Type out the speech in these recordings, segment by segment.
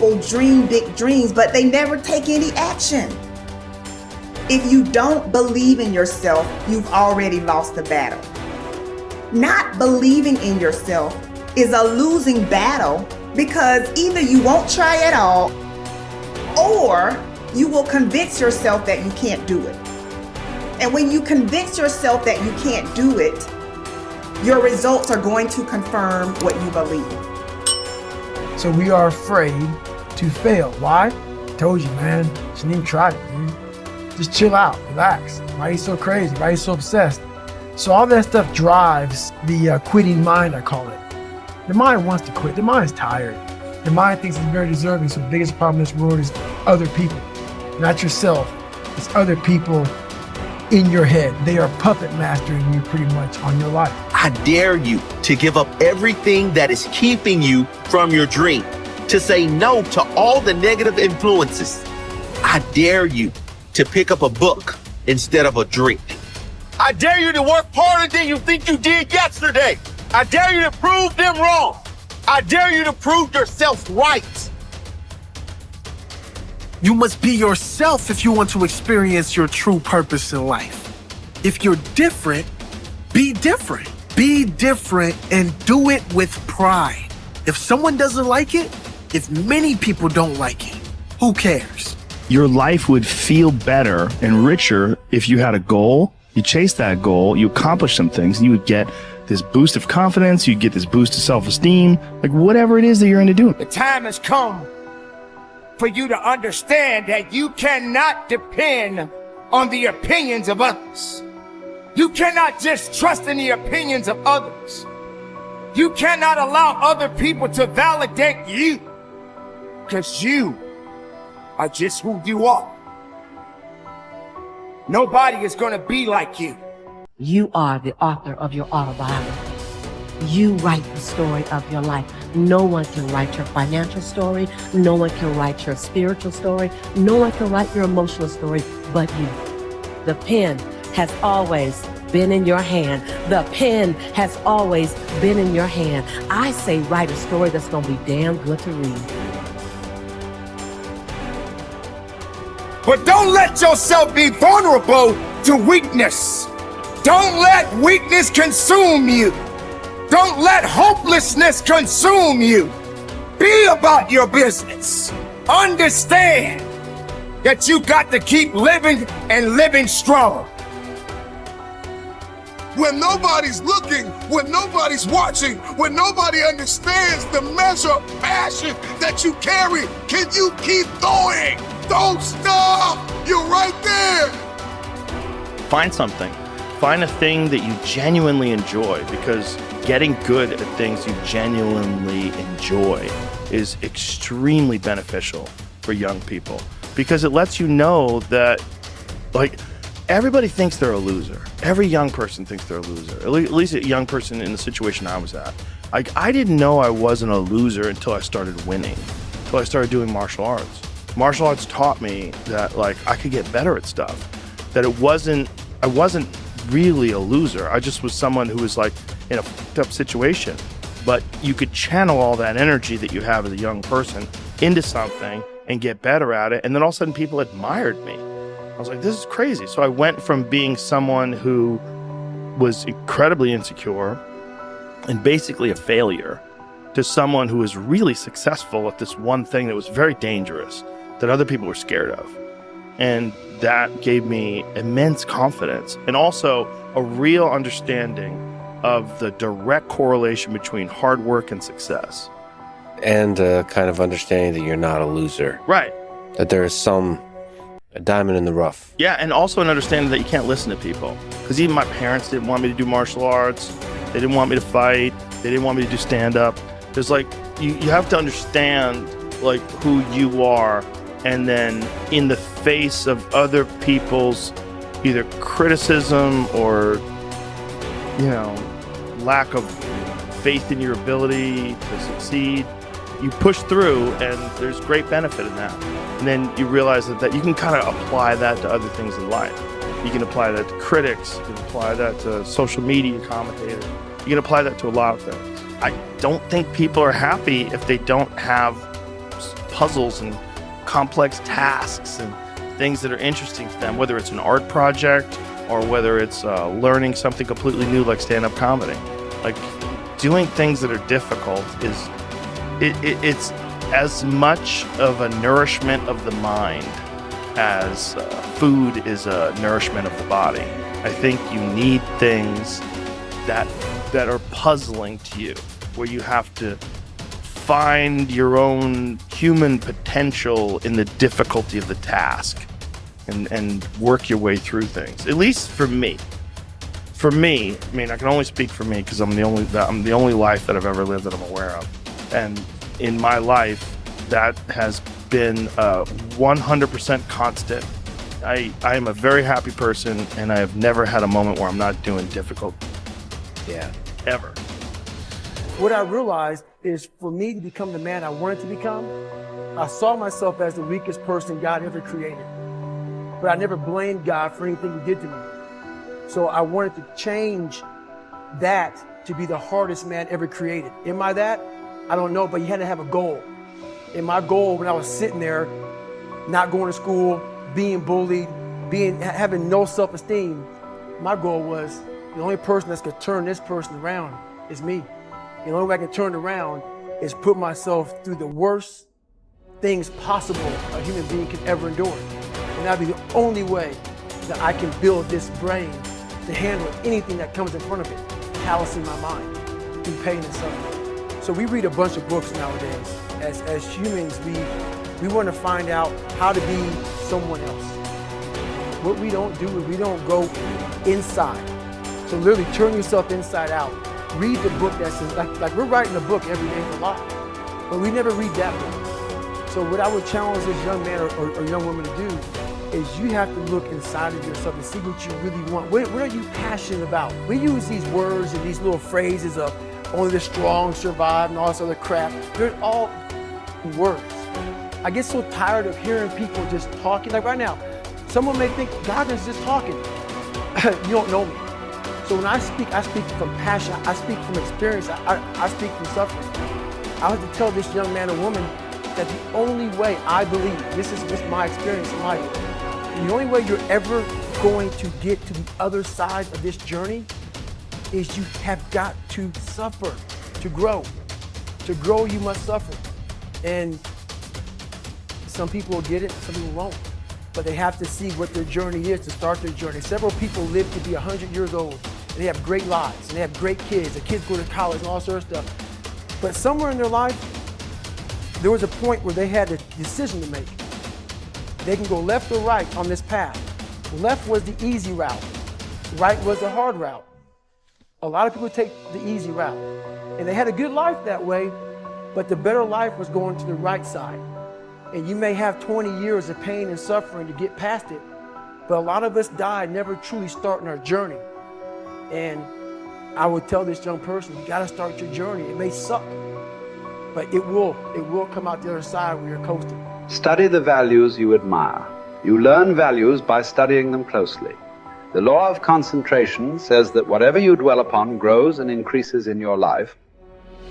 people dream big dreams, but they never take any action. If you don't believe in yourself, you've already lost the battle. Not believing in yourself is a losing battle because either you won't try at all or you will convince yourself that you can't do it. And when you convince yourself that you can't do it, your results are going to confirm what you believe. So we are afraid to fail. Why? Told you, man. Shouldn't even try it, dude. Just chill out, relax. Why are you so crazy? Why are you so obsessed? So all that stuff drives the quitting mind, I call it. The mind wants to quit. The mind is tired. The mind thinks it's very deserving. So the biggest problem in this world is other people, not yourself. It's other people in your head. They are puppet mastering you pretty much on your life. I dare you to give up everything that is keeping you from your dream, to say no to all the negative influences. I dare you to pick up a book instead of a drink. I dare you to work harder than you think you did yesterday. I dare you to prove them wrong. I dare you to prove yourself right. You must be yourself if you want to experience your true purpose in life. If you're different, be different. Be different and do it with pride. If someone doesn't like it, if many people don't like it, who cares? Your life would feel better and richer if you had a goal, you chase that goal, you accomplish some things, and you would get this boost of confidence, you get this boost of self-esteem, like whatever it is that you're into doing. The time has come for you to understand that you cannot depend on the opinions of others. You cannot just trust in the opinions of others. You cannot allow other people to validate you, because you are just who you are. Nobody is going to be like you. You are the author of your autobiography. You write the story of your life. No one can write your financial story. No one can write your spiritual story. No one can write your emotional story but you. The pen has always been in your hand. The pen has always been in your hand. I say write a story that's going to be damn good to read. But don't let yourself be vulnerable to weakness. Don't let weakness consume you. Don't let hopelessness consume you. Be about your business. Understand that you got to keep living and living strong. When nobody's looking, when nobody's watching, when nobody understands the measure of passion that you carry, can you keep going? Don't stop! You're right there! Find something. Find a thing that you genuinely enjoy, because getting good at things you genuinely enjoy is extremely beneficial for young people, because it lets you know that, like, everybody thinks they're a loser. Every young person thinks they're a loser. At least a young person in the situation I was at. Like, I didn't know I wasn't a loser until I started winning, until I started doing martial arts. Martial arts taught me that, like, I could get better at stuff, that I wasn't really a loser. I just was someone who was, like, in a fucked up situation. But you could channel all that energy that you have as a young person into something and get better at it. And then all of a sudden people admired me. I was like, this is crazy. So I went from being someone who was incredibly insecure and basically a failure to someone who was really successful at this one thing that was very dangerous, that other people were scared of. And that gave me immense confidence and also a real understanding of the direct correlation between hard work and success. And kind of understanding that you're not a loser. Right. That there is a diamond in the rough. Yeah, and also an understanding that you can't listen to people. Because even my parents didn't want me to do martial arts. They didn't want me to fight. They didn't want me to do stand-up. There's like, you have to understand like who you are, and then in the face of other people's either criticism or, you know, lack of faith in your ability to succeed, you push through, and there's great benefit in that. And then you realize that you can kind of apply that to other things in life. You can apply that to critics, you can apply that to social media commentators, you can apply that to a lot of things. I don't think people are happy if they don't have puzzles and complex tasks and things that are interesting to them, whether it's an art project or whether it's learning something completely new like stand-up comedy. Like, doing things that are difficult is it's as much of a nourishment of the mind as food is a nourishment of the body. I think you need things that are puzzling to you, where you have to find your own human potential in the difficulty of the task and work your way through things. At least for me. For me, I mean, I can only speak for me because I'm the only life that I've ever lived that I'm aware of. And in my life, that has been 100% constant. I am a very happy person, and I have never had a moment where I'm not doing difficult. Yeah. Ever. What I realized is, for me to become the man I wanted to become, I saw myself as the weakest person God ever created. But I never blamed God for anything he did to me. So I wanted to change that to be the hardest man ever created. Am I that? I don't know, but you had to have a goal. And my goal, when I was sitting there, not going to school, being bullied, having no self-esteem, my goal was, the only person that's gonna turn this person around is me. The only way I can turn it around is put myself through the worst things possible a human being can ever endure. And that'd be the only way that I can build this brain to handle anything that comes in front of it, callousing my mind through pain and suffering. So we read a bunch of books nowadays. As humans, we want to find out how to be someone else. What we don't do is we don't go inside. So literally turn yourself inside out. Read the book that's like we're writing a book every day for life, but we never read that book. So what I would challenge this young man or young woman to do is you have to look inside of yourself and see what you really want. What are you passionate about? We use these words and these little phrases of only the strong survive and all this other crap. They're all words. I get so tired of hearing people just talking. Like right now, someone may think God is just talking. You don't know me. So when I speak from passion, I speak from experience, I speak from suffering. I have to tell this young man or woman that the only way I believe, this is just my experience in life, the only way you're ever going to get to the other side of this journey is you have got to suffer to grow. To grow, you must suffer. And some people will get it, some people won't. But they have to see what their journey is to start their journey. Several people live to be 100 years old, and they have great lives, and they have great kids. The kids go to college and all sorts of stuff. But somewhere in their life, there was a point where they had a decision to make. They can go left or right on this path. Left was the easy route. Right was the hard route. A lot of people take the easy route. And they had a good life that way, but the better life was going to the right side. And you may have 20 years of pain and suffering to get past it, but a lot of us die never truly starting our journey. And I would tell this young person, you gotta start your journey. It may suck, but it will come out the other side where you're coasting. Study the values you admire. You learn values by studying them closely. The law of concentration says that whatever you dwell upon grows and increases in your life.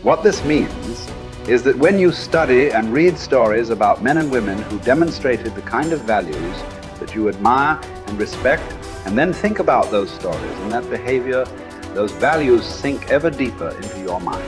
What this means is that when you study and read stories about men and women who demonstrated the kind of values that you admire and respect, and then think about those stories and that behavior, those values sink ever deeper into your mind.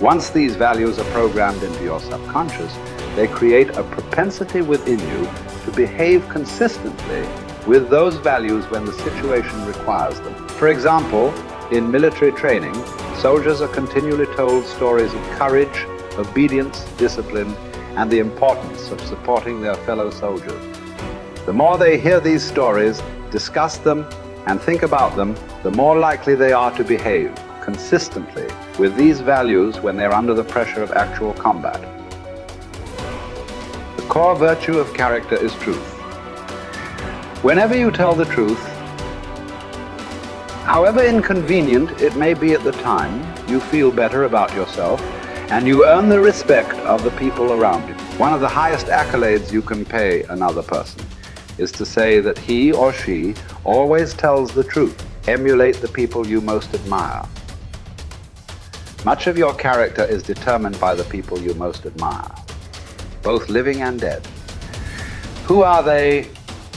Once these values are programmed into your subconscious, they create a propensity within you to behave consistently with those values when the situation requires them. For example, in military training, soldiers are continually told stories of courage, obedience, discipline, and the importance of supporting their fellow soldiers. The more they hear these stories, discuss them, and think about them, the more likely they are to behave consistently with these values when they're under the pressure of actual combat. The core virtue of character is truth. Whenever you tell the truth, however inconvenient it may be at the time, you feel better about yourself, and you earn the respect of the people around you. One of the highest accolades you can pay another person is to say that he or she always tells the truth. Emulate the people you most admire. Much of your character is determined by the people you most admire. both living and dead. Who are they?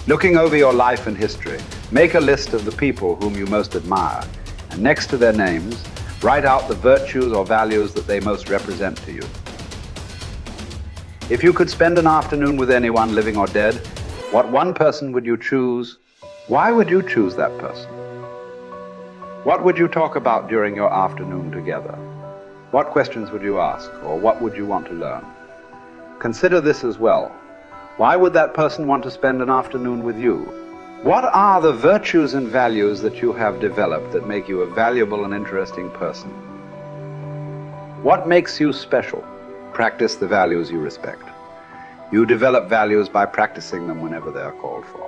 Looking over your life and history, make a list of the people whom you most admire, and next to their names, write out the virtues or values that they most represent to you. If you could spend an afternoon with anyone, living or dead, what one person would you choose? Why would you choose that person? What would you talk about during your afternoon together? What questions would you ask, or what would you want to learn? Consider this as well. Why would that person want to spend an afternoon with you? What are the virtues and values that you have developed that make you a valuable and interesting person? What makes you special? Practice the values you respect. You develop values by practicing them whenever they are called for.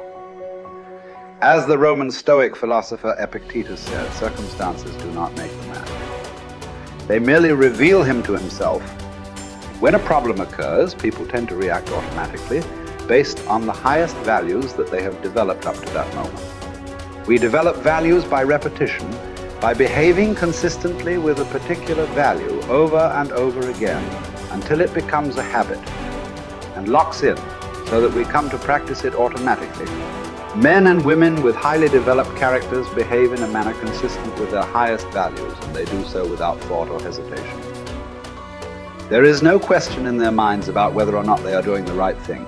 As the Roman Stoic philosopher Epictetus said, circumstances do not make the man. They merely reveal him to himself. When a problem occurs, people tend to react automatically based on the highest values that they have developed up to that moment. We develop values by repetition, by behaving consistently with a particular value over and over again until it becomes a habit and locks in so that we come to practice it automatically. Men and women with highly developed characters behave in a manner consistent with their highest values, and they do so without thought or hesitation. There is no question in their minds about whether or not they are doing the right thing.